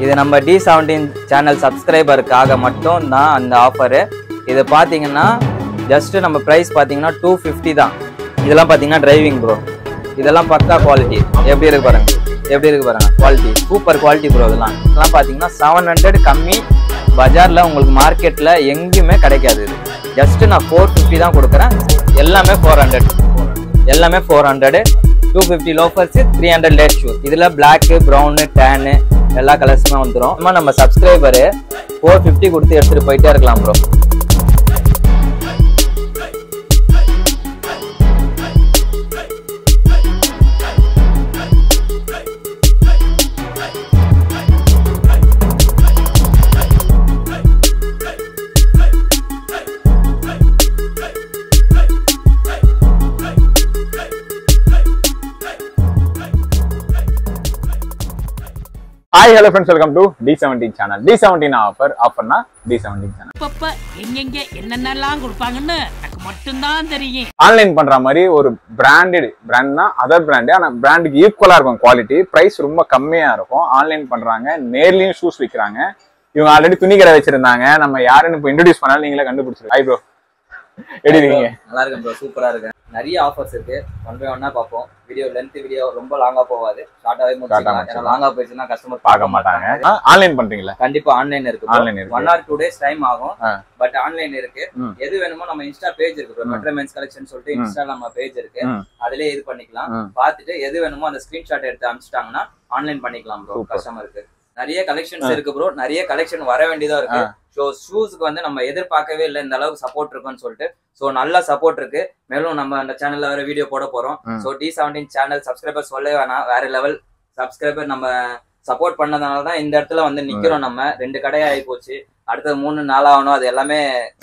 இது நம்ம D17 channel சப்ஸ்கிரைபருக்காக மட்டும் தான் அந்த ஆஃபரு. இது பார்த்தீங்கன்னா ஜஸ்ட் நம்ம ப்ரைஸ் பார்த்தீங்கன்னா 250 தான். இதெல்லாம் பார்த்தீங்கன்னா டிரைவிங் ப்ரோ, இதெல்லாம் பக்கா குவாலிட்டி. எப்படி இருக்கு பாருங்க குவாலிட்டி, சூப்பர் குவாலிட்டி ப்ரோ. இதெல்லாம் பார்த்தீங்கன்னா 700 கம்மி பஜாரில் உங்களுக்கு மார்க்கெட்டில் எங்கேயுமே கிடைக்காது. இது ஜஸ்ட் நான் 450 தான் கொடுக்குறேன். எல்லாமே 400 250 லோஃபர்ஸ், 300 லேட் ஷூ. இதில் பிளாக்கு, ப்ரௌனு, டேனு எல்லா கலர்ஸுமே வந்துடும். நம்ம சப்ஸ்கிரைபரு 450 கொடுத்து எடுத்துகிட்டு போயிட்டே இருக்கலாம் bro. Hi, hello friends, welcome to D17 channel. D17 ஆஃபர்னா D17 channel. அப்பப்ப எங்கெங்க என்னென்னலாம் கொடுப்பாங்கன்னு எனக்கு மட்டும்தான் தெரியும். ஆன்லைன் பண்ற மாதிரி ஒரு பிராண்ட்னா அதர் பிராண்ட், ஆனா பிராண்டுக்கு ஈக்குவலா இருக்கும் குவாலிட்டி, பிரைஸ் ரொம்ப கம்மியா இருக்கும். ஆன்லைன் பண்றாங்க, நேர்லயும் ஷூஸ் விற்கிறாங்க. இவங்க ஆல்ரெடி துணி கடை வச்சிருந்தாங்க. நம்ம யாருன்னு இப்போ இன்ட்ரோடியூஸ் பண்ணாலும் நீங்களே கண்டுபிடிச்சிருக்கீங்க. ஹாய் ப்ரோ, எப்படி இருக்கீங்க? நல்லா இருக்கேன் ப்ரோ, சூப்பரா இருக்கேன். நிறைய ஆஃபர்ஸ் இருக்கு, ஒன் பை ஒன்னா பார்ப்போம். வீடியோ ரொம்ப லாங்கா போகாது, ஷார்ட்டாவே முடிச்சிடலாம். ஏன்னா லாங்கா போயிடுச்சுன்னா கஸ்டமர் பார்க்க மாட்டாங்க. ஆன்லைன் பண்றீங்களா? கண்டிப்பா ஆன்லைன் இருக்கு. 1 or 2 days டைம் ஆகும், பட் ஆன்லைன் இருக்கு. எது வேணுமோ நம்ம இன்ஸ்டா பேஜ் இருக்கு, மெட்ரோ மென்ஸ் கலெக்ஷன் சொல்லிட்டு இன்ஸ்டால நம்ம பேஜ் இருக்கு. அதுலயே இது பண்ணிக்கலாம். பார்த்துட்டு எது வேணுமோ அந்த ஸ்கிரீன்ஷாட் எடுத்து அனுப்பிச்சிட்டாங்கன்னா ஆன்லைன் பண்ணிக்கலாம் ப்ரோ. கஸ்டமருக்கு நிறைய கலெக்ஷன்ஸ் இருக்கு ப்ரோ, நிறைய கலெக்ஷன் வர வேண்டியதா இருக்கு. ஸோ ஷூஸ்க்கு வந்து நம்ம எதிர்பார்க்கவே இல்லை இந்த அளவுக்கு சப்போர்ட் இருக்குன்னு சொல்லிட்டு. ஸோ நல்ல சப்போர்ட் இருக்கு. மேலும் நம்ம அந்த சேனல்ல வேற வீடியோ போட போறோம். ஸோ D17 சேனல் சப்ஸ்கிரைபர் சொல்லவே வேணாம், வேற லெவல் சப்ஸ்கிரைபர். நம்ம சப்போர்ட் பண்ணதுனாலதான் இந்த இடத்துல வந்து நிக்கிறோம். நம்ம 2 கடையா ஆகி போச்சு, அடுத்தது 3-4 ஆகணும். அது எல்லாமே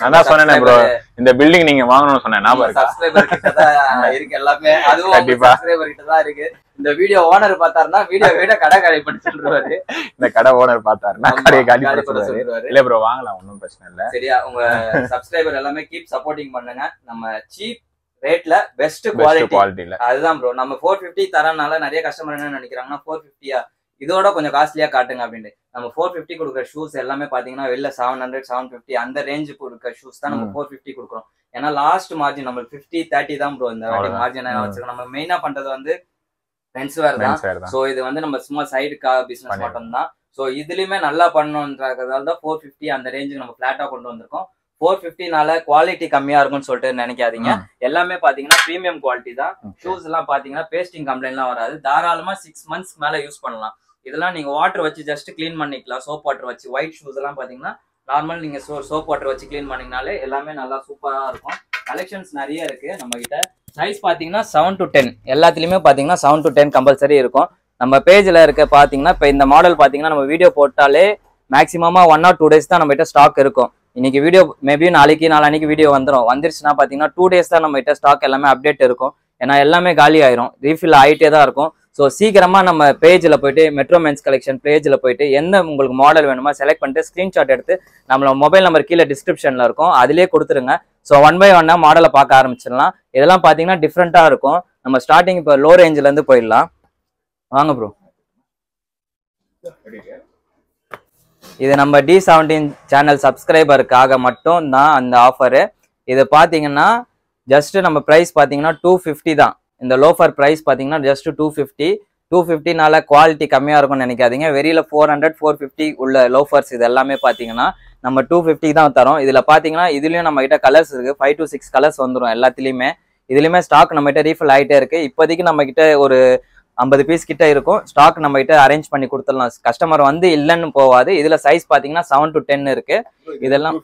அதான் சொன்னேன் ப்ரோ, இந்த பில்டிங் நீங்க வாங்கணும்னு சொன்னேன். சப்ஸ்கிரைபர் கிட்ட தான் இருக்கு எல்லாமே, அதுவும் சப்ஸ்கிரைபர் கிட்ட தான் இருக்கு. இந்த வீடியோ ஓனர் பார்த்தாருன்னா வீடியோ விட கடை காலிப்படுத்தி சொல்றாரு. இந்த கடை ஓனர் பார்த்தாருன்னா கடையை காலிப்படுத்தி சொல்றாரு. இல்ல ப்ரோ, வாங்கலாம், ஒன்றும் பிரச்சனை இல்லை. சரியா? உங்க சப்ஸ்கிரைபர் எல்லாமே கீப் சப்போர்ட்டிங் பண்ணுங்க. நம்ம சீப் ரேட்ல பெஸ்ட் குவாலிட்டில அதுதான் ப்ரோ. நம்ம 450 தரனால நிறைய கஸ்டமர் என்ன நினைக்கிறாங்கன்னா 450யா இதோட கொஞ்சம் காஸ்ட்லியா காட்டுங்க அப்படின்ட்டு. நம்ம 450 கொடுக்குற ஷூஸ் எல்லாமே பாத்தீங்கன்னா வெளில 700 750 அந்த ரேஞ்சு கொடுக்குற ஷூஸ் தான் நம்ம 450 கொடுக்குறோம். ஏன்னா லாஸ்ட் மார்ஜின் நம்ம 50-30 தான் ப்ரோ. இந்த வாட்டி மார்ஜின் வச்சிருக்கோம். நம்ம மெயினா பண்றது வந்து மென்ஸ் வேர் தான். சோ இது வந்து நம்ம சும்மா சைடுக்கா பிசினஸ் மட்டும் தான். சோ இதுலயுமே நல்லா பண்ணணும்ன்றதால தான் 450 அந்த ரேஞ்சுக்கு நம்ம பிளாட்டா கொண்டு வந்திருக்கோம். 450னால குவாலிட்டி கம்மியா இருக்கும்னு சொல்லிட்டு நினைக்காதீங்க. எல்லாமே பாத்தீங்கன்னா பிரீமியம் குவாலிட்டி தான். ஷூஸ் எல்லாம் பாத்தீங்கன்னா பேஸ்டிங் கம்ப்ளைண்ட்லாம் வராது. தாராளமா 6 months மேல யூஸ் பண்ணலாம். இதெல்லாம் நீங்க வாட்டர் வச்சு ஜஸ்ட் கிளீன் பண்ணிக்கலாம். சோப் வாட்டர் வச்சு ஒயிட் ஷூஸ் எல்லாம் பாத்தீங்கன்னா நார்மல் நீங்க சோப் வாட்டர் வச்சு கிளீன் பண்ணீங்கனாலே எல்லாமே நல்லா சூப்பரா இருக்கும். கலெக்ஷன்ஸ் நிறைய இருக்கு நம்ம கிட்ட. சைஸ் பாத்தீங்கன்னா 7 to 10 எல்லாத்துலயுமே பாத்தீங்கன்னா 7 to 10 கம்பல்சரி இருக்கும். நம்ம பேஜ்ல இருக்க பாத்தீங்கன்னா இப்ப இந்த மாடல் பாத்தீங்கன்னா நம்ம வீடியோ போட்டாலே மேக்ஸிமமா 1 or 2 days தான் நம்ம கிட்ட ஸ்டாக் இருக்கும். இன்னைக்கு வீடியோ மேபி நாளைக்கு வீடியோ வந்துருச்சுன்னா பாத்தீங்கன்னா 2 days தான் நம்ம கிட்ட ஸ்டாக் எல்லாமே அப்டேட் இருக்கும். ஏன்னா எல்லாமே காலி ஆயிரும், ரீஃபில் ஆகிட்டே தான் இருக்கும். ஸோ சீக்கிரமா நம்ம பேஜில் போயிட்டு மெட்ரோ மென்ஸ் கலெக்ஷன் பேஜில் போயிட்டு எந்த உங்களுக்கு மாடல் வேணுமோ செலக்ட் பண்ணிட்டு ஸ்க்ரீன்ஷாட் எடுத்து நம்மளோட மொபைல் நம்பர் கீழே டிஸ்கிரிப்ஷனில் இருக்கும், அதிலே கொடுத்துருங்க. ஸோ 1 by 1 மாடலை பார்க்க ஆரம்பிச்சிடலாம். இதெல்லாம் பார்த்தீங்கன்னா டிஃப்ரெண்ட்டாக இருக்கும். நம்ம ஸ்டார்டிங் இப்போ லோ ரேஞ்சிலேருந்து போயிடலாம். வாங்க ப்ரோ. இது நம்ம D17 சேனல் சப்ஸ்கிரைபருக்காக மட்டும் தான் அந்த ஆஃபரு. இது பார்த்தீங்கன்னா ஜஸ்ட் நம்ம ப்ரைஸ் பார்த்தீங்கன்னா 250 தான். இந்த லோஃபர் ப்ரைஸ் பார்த்தீங்கன்னா ஜஸ்ட் 250னால குவாலிட்டி கம்மியாக இருக்கும்னு நினைக்காதீங்க. வெளியில் 400-450 உள்ள லோஃபர்ஸ் இது எல்லாமே பார்த்தீங்கன்னா நம்ம 250 தான் தரோம். இதில் பார்த்தீங்கன்னா இதுலேயும் நம்ம கிட்ட கலர்ஸ் இருக்குது, 5 to 6 கலர்ஸ் வந்துடும் எல்லாத்துலேயுமே. இதுலேயுமே ஸ்டாக் நம்ம கிட்ட ரீஃபில் ஆகிட்டே இருக்கு. இப்போதைக்கு நம்ம கிட்ட ஒரு 50 பீஸ் கிட்ட இருக்கும். ஸ்டாக் நம்ம கிட்ட அரேஞ்ச் பண்ணி கொடுத்துடலாம். கஸ்டமர் வந்து இல்லைன்னு போவாது. இதுல சைஸ் பாத்தீங்கன்னா 7 to 10 இருக்கு. இதெல்லாம்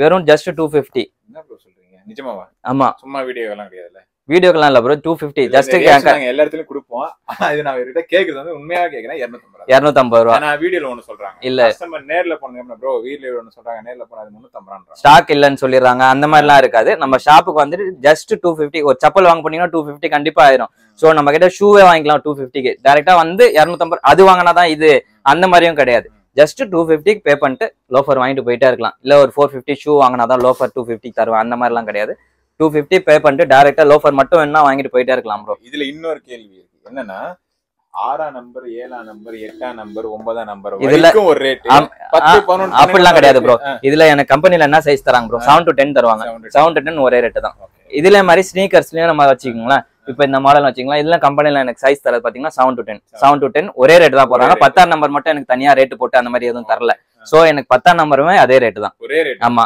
வெறும் ஜஸ்ட் 250. நிஜமாவா? ஆமா, சும்மா வீடியோ எல்லாம் கிடையாதுல்ல. வீடியோக்கெல்லாம் இல்ல ப்ரோ, 250 ஜஸ்ட். நாங்க எல்லா இடத்துலயும் கொடுப்போம். இது நான் இவர்கிட்ட கேக்குறது வந்து உண்மையா கேக்குறேன். 250 ரூபா. நான் வீடியோல ஒன்னு சொல்றாங்க, இல்ல கஸ்டமர் நேர்ல போனீங்க ப்ரோ, வீட்ல ஒன்னு சொல்றாங்க, நேர்ல போனா அது 350 ஸ்டாக் இல்லன்னு சொல்லிடுறாங்க. அந்த மாதிரிலாம் இருக்காது. நம்ம ஷாப்புக்கு வந்துட்டு ஜஸ்ட் 250. ஒரு செப்பல் வாங்க போனீங்கன்னா 250 கண்டிப்பா ஆயிரும். சோ நம்ம கிட்ட ஷூவே வாங்கிக்கலாம் 250க்கு. டைரக்டா வந்து 250 அது வாங்கினாதான் இது, அந்த மாதிரியும் கிடையாது. ஜஸ்ட் 250 பே பண்ணிட்டு லோஃபர் வாங்கிட்டு போயிட்டே இருக்கலாம். இல்ல ஒரு 450 ஷூ வாங்கினாதான் லோஃபர் 250 தருவேன், அந்த மாதிரிலாம் கிடையாது. 250 பே பண்ணிட்டு டைரக்டா லோஃபர் மட்டும் என்ன வாங்கிட்டு போயிட்டே இருக்கலாம் ப்ரோ. இதுல இன்னொரு கேள்வி இருக்கு, என்னன்னா 6ஆம் நம்பர் 7ஆம் நம்பர் 8ஆம் நம்பர் 9ஆம் நம்பர் இதுல ஒரு ரேட் 10 11 அப்படிலாம் கிடையாது ப்ரோ. இதுல எனக்கு கம்பெனில என்ன சைஸ் தராங்க ப்ரோ? 7 to 10 தருவாங்க. 7 to 10 ஒரே ரேட்டு தான். இதுல மாதிரி ஸ்னீக்கர்ஸ்லயும் நம்ம வச்சுக்கோங்களேன். இப்ப இந்த மாடல் வச்சுக்கலாம். இதுல கம்பெனில எனக்கு சைஸ் தரது பாத்தீங்கன்னா 7 to 10 ஒரே ரேட் தான் போறாங்க. 10ஆம் நம்பர் மட்டும் எனக்கு தனியா ரேட் போட்டு அந்த மாதிரி எதுவும் தரல. சோ எனக்கு 10ஆம் நம்பருமே அதே ரேட் தான். ஆமா,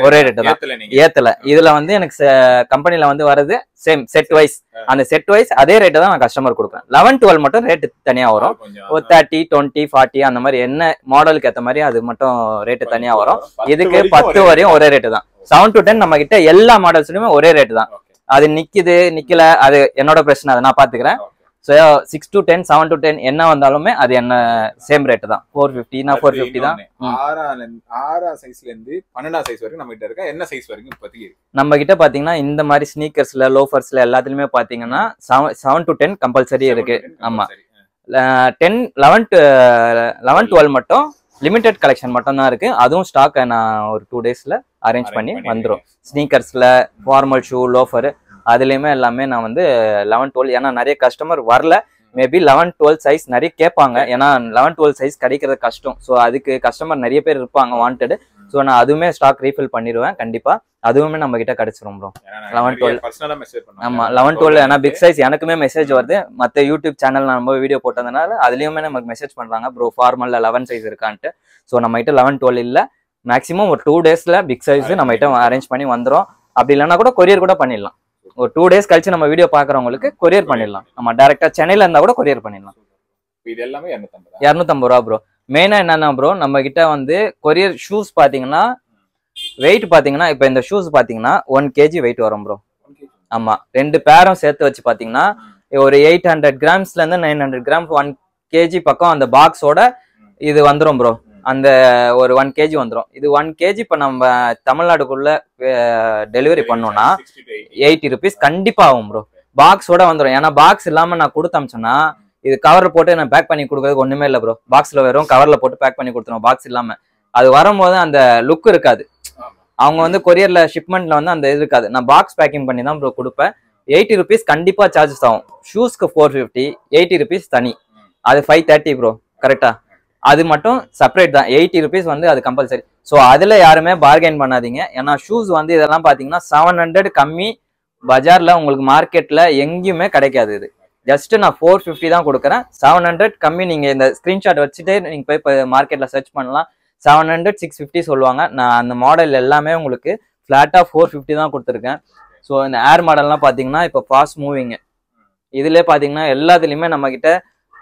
ஒரே ரேட் தான். ஏத்தல. இதுல வந்து எனக்கு கம்பெனில வந்து வரது சேம் செட் வைஸ். அந்த செட் வைஸ் அதே ரேட் தான் நான் கஸ்டமர் கொடுக்குறேன். 11 12 மட்டும் ரேட் தனியா வரும். ஒரு 30 20 40 அந்த மாதிரி என்ன மாடலுக்கு ஏத்த மாதிரி அது மட்டும் ரேட் தனியா வரும். இதுக்கு 10 வரையும் ஒரே ரேட் தான். 7 to 10 நம்ம கிட்ட எல்லா மாடல்ஸ்லயுமே ஒரே ரேட் தான். அது நிக்குது நிக்கல அது என்னோட பிரச்சனை, அதை நான் பாத்துக்கிறேன். ஸோ 6 to 10 7 to 10 என்ன வந்தாலுமே அது என்ன சேம் ரேட் தான். 450 450 தான். 6ஆம் சைஸ்ல இருந்து 12ஆம் சைஸ் வரைக்கும் நம்ம கிட்ட இருக்க. என்ன சைஸ் வரைக்கும் இப்போதைக்கு நம்ம கிட்ட பாத்தீங்கன்னா இந்த மாதிரி ஸ்னீக்கர்ஸ்ல லோஃபர்ஸ்ல எல்லாத்துலயுமே பாத்தீங்கன்னா 7 to 10 கம்பல்சரி இருக்கு. ஆமா, 11 12 மட்டும் லிமிடெட் கலெக்ஷன் மட்டும் தான் இருக்கு. அதுவும் ஸ்டாக் நான் ஒரு 2 daysல அரேஞ்ச் பண்ணி வந்துடும். ஸ்னீக்கர்ஸ்ல ஃபார்மல் ஷூ லோஃபர் அதுலயுமே எல்லாமே நான் வந்து 11 12 ஏன்னா நிறைய கஸ்டமர் வரல. மேபி 11 12 சைஸ் நிறைய கேட்பாங்க. ஏன்னா 11 12 சைஸ் கிடைக்கிறது கஷ்டம். ஸோ அதுக்கு கஸ்டமர் நிறைய பேர் இருப்பாங்க வாண்டட். ஸோ நான் அதுவுமே ஸ்டாக் ரீஃபில் பண்ணிடுவேன் கண்டிப்பா. அதுவுமே நம்ம கிட்ட கிடைச்சிரும் ப்ரோ. 11 12 ஆமா 11 12 ஏன்னா பிக் சைஸ் எனக்குமே மெசேஜ் வருது. மற்ற யூடியூப் சேனல் நம்ம வீடியோ போட்டதுனால அதுலயுமே நமக்கு மெசேஜ் பண்றாங்க ப்ரோ ஃபார்மல்ல 11 சைஸ் இருக்கான்ட்டு. ஸோ நம்ம கிட்ட 11 12 இல்ல. மேக்ஸிமம் ஒரு 2 daysல பிக் சைஸ் நம்ம கிட்ட அரேஞ்ச் பண்ணி வந்துடும். அப்படி இல்லைன்னா கூட கொரியர் கூட பண்ணிடலாம். ஒரு 2 days கழிச்சு நம்ம வீடியோ பாக்குறவங்களுக்கு கொரியர் பண்ணிடலாம். நம்ம டைரக்டா சென்னையில இருந்தா கூட கொரியர் பண்ணிடலாம். இது எல்லாமே 250 ரூபா ப்ரோ. மெயினா என்னன்னா ப்ரோ நம்ம கிட்ட வந்து கொரியர் ஷூஸ் பாத்தீங்கன்னா வெயிட் பாத்தீங்கன்னா இப்ப இந்த ஷூஸ் பாத்தீங்கன்னா 1 kg வெயிட் வரும் ப்ரோ. ஆமா, 2 பேரும் சேர்த்து வச்சு பாத்தீங்கன்னா ஒரு 800 grams இருந்து 900 grams 1 kg பக்கம் அந்த பாக்ஸோட இது வந்துடும் ப்ரோ. அந்த ஒரு 1 kg வந்துடும். இது 1 kg இப்ப நம்ம தமிழ்நாடுக்குள்ள டெலிவரி பண்ணோம்னா 80 rupees கண்டிப்பா ஆகும் ப்ரோ. பாக்ஸோட வந்துடும். ஏன்னா பாக்ஸ் இல்லாம நான் கொடுத்தோம்னா இது கவர்ல போட்டு நான் பேக் பண்ணி கொடுக்கறதுக்கு ஒண்ணுமே இல்லை ப்ரோ. பாக்ஸ்ல வெறும் கவர்ல போட்டு பேக் பண்ணி கொடுத்துருவோம். பாக்ஸ் இல்லாம அது வரும்போது அந்த லுக் இருக்காது. அவங்க வந்து கொரியர்ல ஷிப்மெண்ட்ல வந்து அந்த இது இருக்காது. நான் பாக்ஸ் பேக்கிங் பண்ணி தான் ப்ரோ கொடுப்பேன். 80 rupees கண்டிப்பா சார்ஜஸ் ஆகும். ஷூஸ்க்கு 450 80 rupees தனி. அது 530 ப்ரோ. கரெக்டா? அது மட்டும் செப்பரேட் தான். 80 rupees வந்து அது கம்பல்சரி. ஸோ அதுல யாருமே பார்கெயின் பண்ணாதீங்க. ஏன்னா ஷூஸ் வந்து இதெல்லாம் பாத்தீங்கன்னா 700 கம்மி பஜார்ல உங்களுக்கு மார்க்கெட்ல எங்கேயுமே கிடைக்காது. இது ஜஸ்ட் நான் 450 தான் கொடுக்குறேன். 700 கம்மி. நீங்க இந்த ஸ்கிரீன்ஷாட் வச்சுட்டு நீங்க போய் மார்க்கெட்ல சர்ச் பண்ணலாம். 700 650 சொல்லுவாங்க. நான் அந்த மாடல் எல்லாமே உங்களுக்கு ஃபிளாட்டா 450 தான் கொடுத்துருக்கேன். ஸோ இந்த ஏர் மாடல்லாம் பாத்தீங்கன்னா இப்போ ஃபாஸ்ட் மூவிங். இதுல பாத்தீங்கன்னா எல்லாத்துலயுமே நம்ம கிட்ட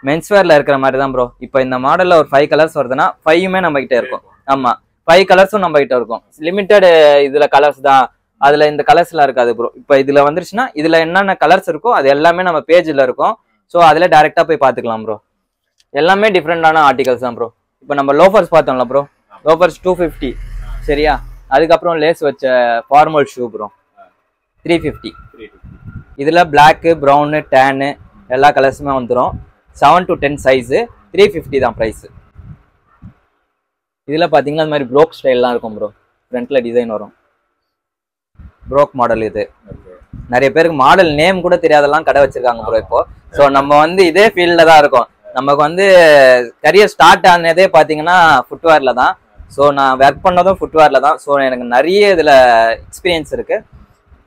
மென்ஸ்வேர்ல இருக்கிற மாதிரி தான் ப்ரோ. இப்போ இந்த மாடல்ல ஒரு 5 கலர்ஸ் வருதுன்னா 5மே நம்ம கிட்ட இருக்கும். ஆமா, 5 கலர்ஸும் நம்ம கிட்ட இருக்கும். லிமிட்டட் இதுல கலர்ஸ் தான். அதுல இந்த கலர்ஸ்லாம் இருக்காது ப்ரோ. இப்போ இதுல வந்துருச்சுன்னா இதுல என்னென்ன கலர்ஸ் இருக்கோ அது எல்லாமே நம்ம பேஜ்ல இருக்கும். ஸோ அதுல டைரக்டா போய் பாத்துக்கலாம் ப்ரோ. எல்லாமே டிஃப்ரெண்டான ஆர்டிகல்ஸ் தான் ப்ரோ. இப்போ நம்ம லோஃபர்ஸ் பார்த்தோம்ல ப்ரோ. லோஃபர்ஸ் 250 சரியா. அதுக்கப்புறம் லேஸ் வச்ச ஃபார்மல் ஷூ ப்ரோ 350. இதுல பிளாக் ப்ரௌனு டேனு எல்லா கலர்ஸுமே வந்துடும். 7 to 10 சைஸு 350 தான் ப்ரைஸு. இதுல பாத்தீங்கன்னா இந்த மாதிரி ப்ரோக் ஸ்டைல்லாம் இருக்கும் ப்ரோ. ஃப்ரண்ட்ல டிசைன் வரும். ப்ரோக் மாடல் இது. நிறைய பேருக்கு மாடல் நேம் கூட தெரியாதெல்லாம் கடை வச்சிருக்காங்க ப்ரோ இப்போ. ஸோ நம்ம வந்து இதே ஃபீல்ட்ல தான் இருக்கோம். நமக்கு வந்து கரியர் ஸ்டார்ட் ஆனதே பாத்தீங்கன்னா ஃபுட்வேர்ல தான். ஸோ நான் ஒர்க் பண்ணதும் ஃபுட்வேர்ல தான். ஸோ எனக்கு நிறைய இதுல எக்ஸ்பீரியன்ஸ் இருக்கு.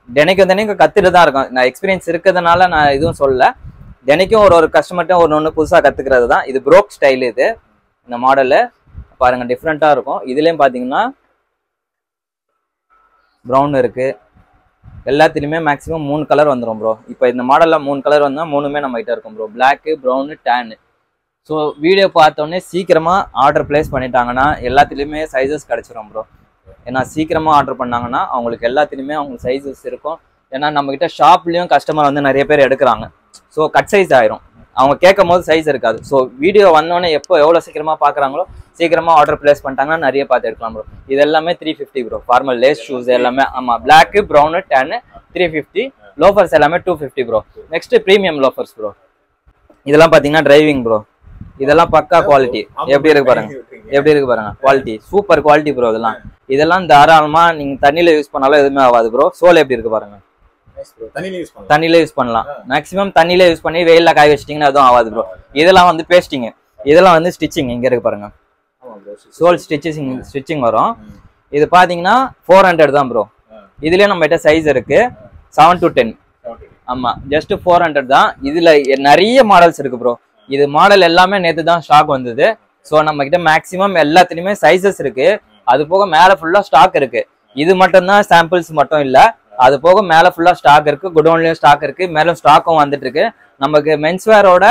தினைக்கும் கத்துட்டு தான் இருக்கும். நான் எக்ஸ்பீரியன்ஸ் இருக்கிறதுனால நான் எதுவும் சொல்லல. தினைக்கும் ஒரு கஸ்டமர்ட்டும் ஒன்று புதுசாக கத்துக்கிறது தான். இது ப்ரோக் ஸ்டைல். இது இந்த மாடலு பாருங்க டிஃப்ரெண்டா இருக்கும். இதுலயும் பாத்தீங்கன்னா ப்ரௌன் இருக்கு. எல்லாத்துலயுமே மேக்ஸிமம் 3 கலர் வந்துடும் ப்ரோ. இப்போ இந்த மாடல்ல 3 கலர் வந்தா 3மே நம்ம கிட்ட இருக்கும் bro. Black brown tan. So video பார்த்தோன்னே சீக்கிரமா ஆர்டர் பிளேஸ் பண்ணிட்டாங்கன்னா எல்லாத்துலேயுமே சைஸஸ் கிடைச்சிரும் ப்ரோ. ஏன்னா சீக்கிரமா ஆர்டர் பண்ணாங்கன்னா அவங்களுக்கு எல்லாத்துலேயுமே அவங்களுக்கு சைஸஸ் இருக்கும். ஏன்னா நம்மகிட்ட ஷாப்லயும் கஸ்டமர் வந்து நிறைய பேர் எடுக்கிறாங்க. ஸோ கட் சைஸ் ஆயிரும். அவங்க கேட்கும் போது சைஸ் இருக்காது. ஸோ வீடியோ வந்தோடனே எப்போ எவ்வளோ சீக்கிரமா பார்க்குறாங்களோ சீக்கிரமா ஆர்டர் பிளேஸ் பண்ணிட்டாங்கன்னா நிறைய பார்த்து எடுக்கலாம் ப்ரோ. இது எல்லாமே 350 ப்ரோ. ஃபார்மல் லேஸ் ஷூஸ் எல்லாமே. ஆமா, பிளாக் ப்ரௌனு டேனு 350. லோஃபர்ஸ் எல்லாமே 250 bro. Next premium loafers bro. இதெல்லாம் பாத்தீங்கன்னா டிரைவிங் ப்ரோ. இதெல்லாம் பக்கா குவாலிட்டி. எப்படி இருக்கு பாருங்க, எப்படி இருக்கு பாருங்க. Quality super quality bro. இதெல்லாம் தாராளமா நீங்க தண்ணியில யூஸ் பண்ணாலும் எதுவுமே ஆகாது ப்ரோ. சோல் எப்படி இருக்கு பாருங்க. தண்ணியில யூஸ் பண்ணலாம். மேக்ஸிமம் தண்ணியில யூஸ் பண்ணி வெயில்ல காய வச்சிட்டீங்கன்னா அதுவும் ஆகாது ப்ரோ. இதெல்லாம் வந்து பேஸ்டிங், இதெல்லாம் வந்து ஸ்டிச்சிங். இங்க இருக்கு பாருங்க, சோல் ஸ்டிச்சிங் வரும். இது பாத்தீங்கன்னா 400 தான் ப்ரோ. இதுலயே நம்ம கிட்ட சைஸ் இருக்கு 7 to 10. ஆமா, ஜஸ்ட் 400 தான். இதுல நிறைய மாடல்ஸ் இருக்கு ப்ரோ. இது மாடல் எல்லாமே நேத்து தான் ஸ்டாக் வந்தது. ஸோ நம்ம கிட்ட மேக்ஸிமம் எல்லாத்துலயுமே சைசஸ் இருக்கு. அது போக மேல ஃபுல்லா ஸ்டாக் இருக்கு. இது மட்டும் தான் சாம்பிள்ஸ் மட்டும் இல்ல, அது போக மேல ஃபுல்லா ஸ்டாக் இருக்கு. குடோன்லயும் ஸ்டாக் இருக்கு, மேலும் ஸ்டாக்கும் வந்துட்டு இருக்கு. நமக்கு மென்ஸ்வேரோட